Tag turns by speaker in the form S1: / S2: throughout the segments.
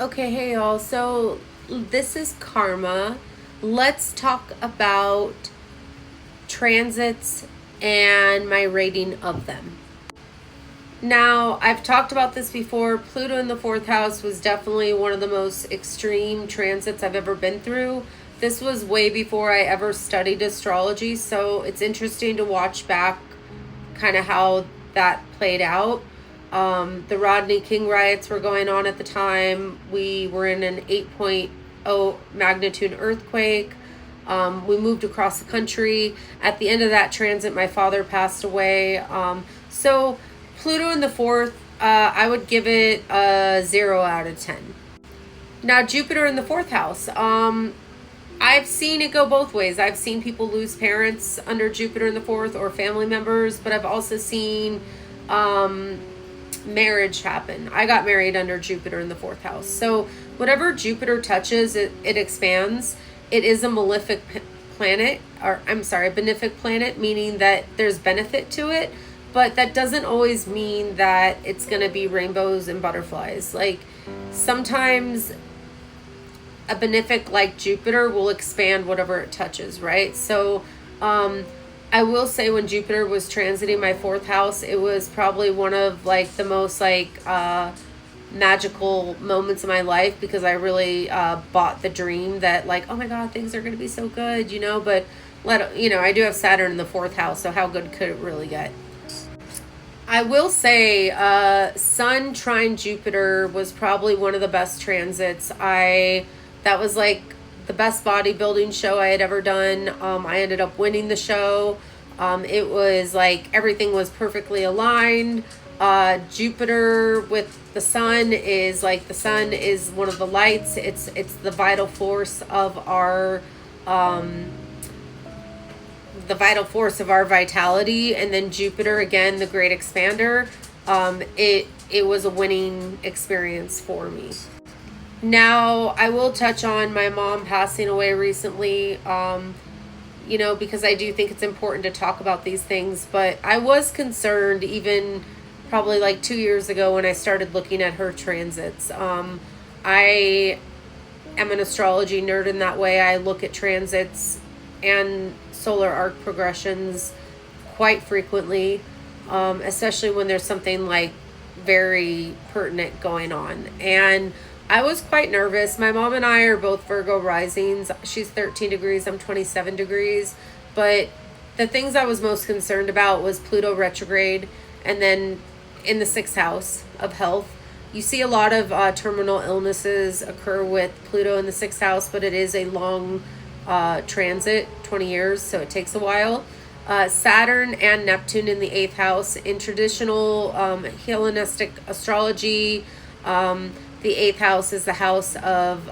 S1: Okay, hey y'all. So this is karma. Let's talk about transits and my rating of them. Now, I've talked about this before. Pluto in the fourth house was definitely one of the most extreme transits I've ever been through. This was way before I ever studied astrology, so it's interesting to watch back kind of how that played out. The Rodney King riots were going on at the time. We were in an 8.0 magnitude earthquake. We moved across the country. At the end of that transit, my father passed away. So Pluto in the fourth, I would give it a 0 out of 10. Now, Jupiter in the fourth house. I've seen it go both ways. I've seen people lose parents under Jupiter in the fourth or family members, but I've also seen marriage happen. I got married under Jupiter in the fourth house. So whatever Jupiter touches, it expands. It is a malefic planet, or I'm sorry, a benefic planet, meaning that there's benefit to it, but that doesn't always mean that it's going to be rainbows and butterflies. Like sometimes a benefic like Jupiter will expand whatever it touches, right? So I will say when Jupiter was transiting my fourth house, it was probably one of like the most magical moments of my life, because I really bought the dream that like, oh my God, things are going to be so good, but I do have Saturn in the fourth house, so how good could it really get? I will say Sun trine Jupiter was probably one of the best transits. That was like the best bodybuilding show I had ever done. I ended up winning the show. It was like everything was perfectly aligned. Jupiter with the sun is like, the sun is one of the lights. It's the vital force of our vitality. And then Jupiter, again, the great expander. It was a winning experience for me. Now, I will touch on my mom passing away recently, because I do think it's important to talk about these things. But I was concerned even probably like 2 years ago when I started looking at her transits. I am an astrology nerd in that way. I look at transits and solar arc progressions quite frequently, especially when there's something like very pertinent going on. And I was quite nervous. My mom and I are both Virgo risings. She's 13 degrees, I'm 27 degrees. But the things I was most concerned about was Pluto retrograde, and then in the sixth house of health. You see a lot of terminal illnesses occur with Pluto in the sixth house, but it is a long transit, 20 years, so it takes a while. Saturn and Neptune in the eighth house. In traditional Hellenistic astrology, the eighth house is the house of,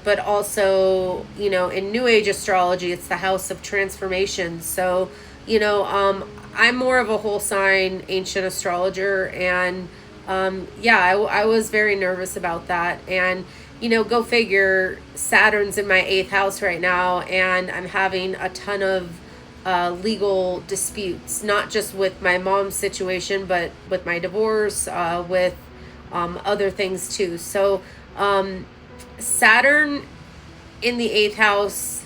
S1: but also, in New Age astrology, it's the house of transformation. So, I'm more of a whole sign ancient astrologer, and I was very nervous about that. And, go figure, Saturn's in my eighth house right now, and I'm having a ton of legal disputes, not just with my mom's situation, but with my divorce, with other things too. So Saturn in the eighth house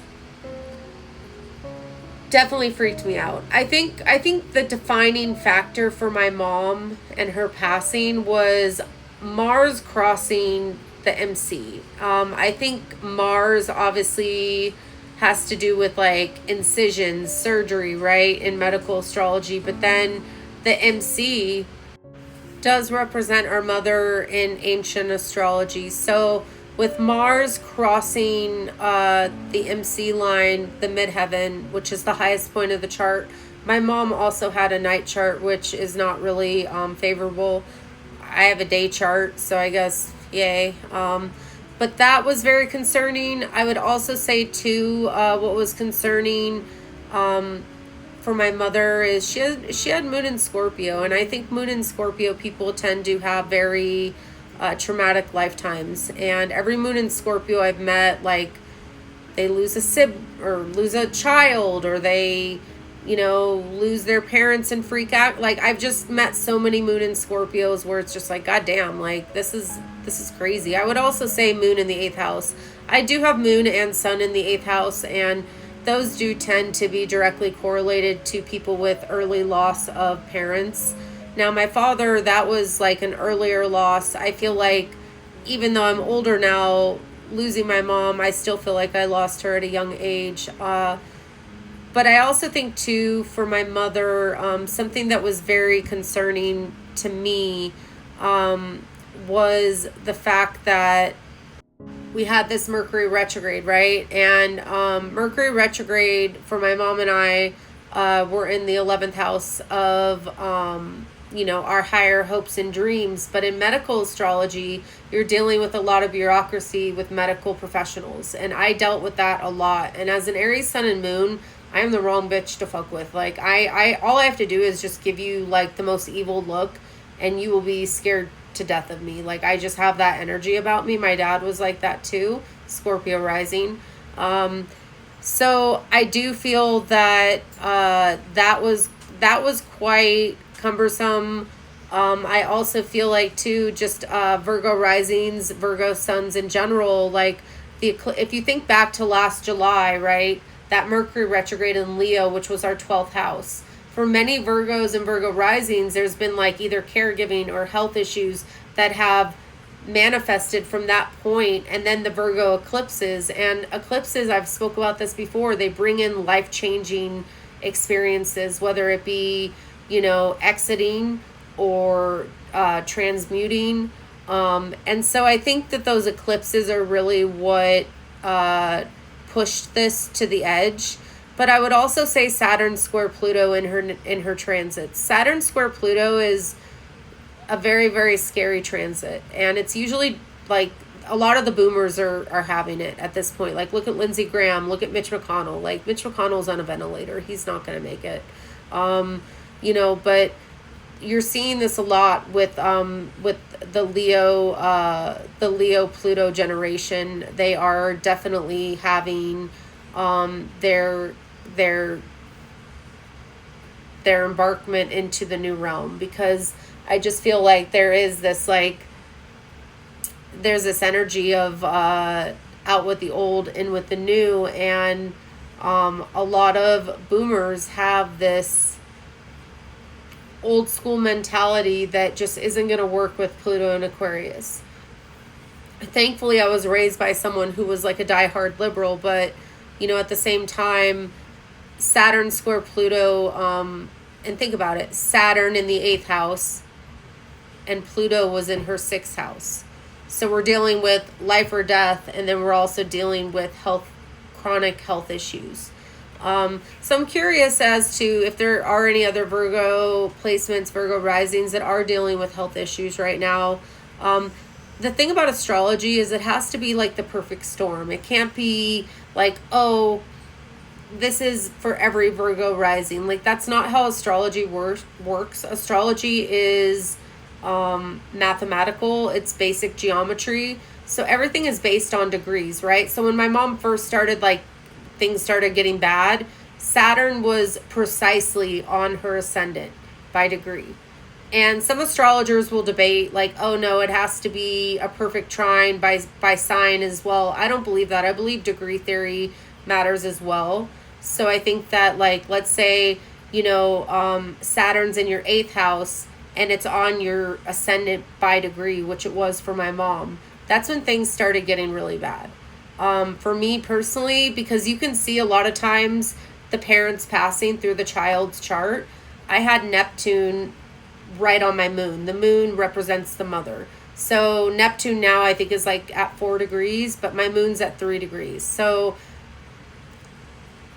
S1: definitely freaked me out. I think the defining factor for my mom and her passing was Mars crossing the MC. I think Mars obviously has to do with like incisions, surgery, right, in medical astrology, but then the MC does represent our mother in ancient astrology. So with Mars crossing the MC line, the midheaven, which is the highest point of the chart, my mom also had a night chart, which is not really favorable. I have a day chart, so I guess yay. But that was very concerning. I would also say too, what was concerning for my mother is she had Moon in Scorpio, and I think Moon in Scorpio people tend to have very traumatic lifetimes. And every Moon in Scorpio I've met, like, they lose a sib or lose a child, or they lose their parents and freak out. Like, I've just met so many moon and Scorpios where it's just like, God damn, like, this is crazy. I would also say moon in the 8th house. I do have moon and sun in the 8th house, and those do tend to be directly correlated to people with early loss of parents. Now, my father, that was like an earlier loss. I feel like even though I'm older now, losing my mom, I still feel like I lost her at a young age. But I also think, too, for my mother, something that was very concerning to me was the fact that we had this Mercury retrograde, right? And Mercury retrograde for my mom and I were in the 11th house of, our higher hopes and dreams. But in medical astrology, you're dealing with a lot of bureaucracy with medical professionals. And I dealt with that a lot. And as an Aries sun and moon, I am the wrong bitch to fuck with. Like, I all I have to do is just give you, like, the most evil look, and you will be scared to death of me. Like, I just have that energy about me. My dad was like that too, Scorpio rising. So I do feel that that was quite cumbersome. I also feel like, too, just Virgo risings, Virgo suns in general, like, if you think back to last July, right, that Mercury retrograde in Leo, which was our 12th house. For many Virgos and Virgo risings, there's been like either caregiving or health issues that have manifested from that point, and then the Virgo eclipses. And eclipses, I've spoke about this before, they bring in life-changing experiences, whether it be, exiting or transmuting. And so I think that those eclipses are really what pushed this to the edge. But I would also say Saturn square Pluto in her transits. Saturn square Pluto is a very, very scary transit, and it's usually like a lot of the boomers are having it at this point. Like, look at Lindsey Graham, look at Mitch McConnell. Like, Mitch McConnell's on a ventilator, he's not going to make it. But you're seeing this a lot with the Leo Pluto generation. They are definitely having their embarkment into the new realm, because I just feel like there's this energy of out with the old, in with the new, and a lot of boomers have this old school mentality that just isn't going to work with Pluto and Aquarius. Thankfully, I was raised by someone who was like a diehard liberal, but at the same time, Saturn square Pluto, and think about it, Saturn in the 8th house and Pluto was in her 6th house. So we're dealing with life or death, and then we're also dealing with chronic health issues. So I'm curious as to if there are any other Virgo placements, Virgo risings, that are dealing with health issues right now. The thing about astrology is it has to be like the perfect storm. It can't be like, oh, this is for every Virgo rising. Like, that's not how astrology works. Astrology is mathematical. It's basic geometry. So everything is based on degrees, right? So when my mom first started, like, things started getting bad, Saturn was precisely on her ascendant by degree. And some astrologers will debate, like, oh no, it has to be a perfect trine by sign as well. I don't believe that. I believe degree theory matters as well. So I think that, like, let's say, Saturn's in your 8th house and it's on your ascendant by degree, which it was for my mom. That's when things started getting really bad. For me personally, because you can see a lot of times the parents passing through the child's chart. I had Neptune right on my moon. The moon represents the mother. So Neptune now I think is like at 4 degrees, but my moon's at 3 degrees. So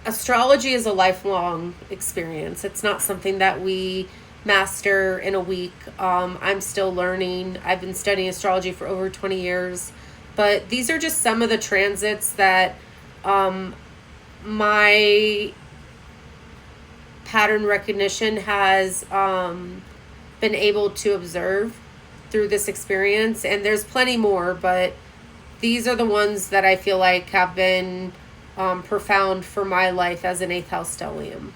S1: astrology is a lifelong experience. It's not something that we master in a week. I'm still learning. I've been studying astrology for over 20 years. But these are just some of the transits that my pattern recognition has been able to observe through this experience. And there's plenty more, but these are the ones that I feel like have been profound for my life as an 8th house stellium.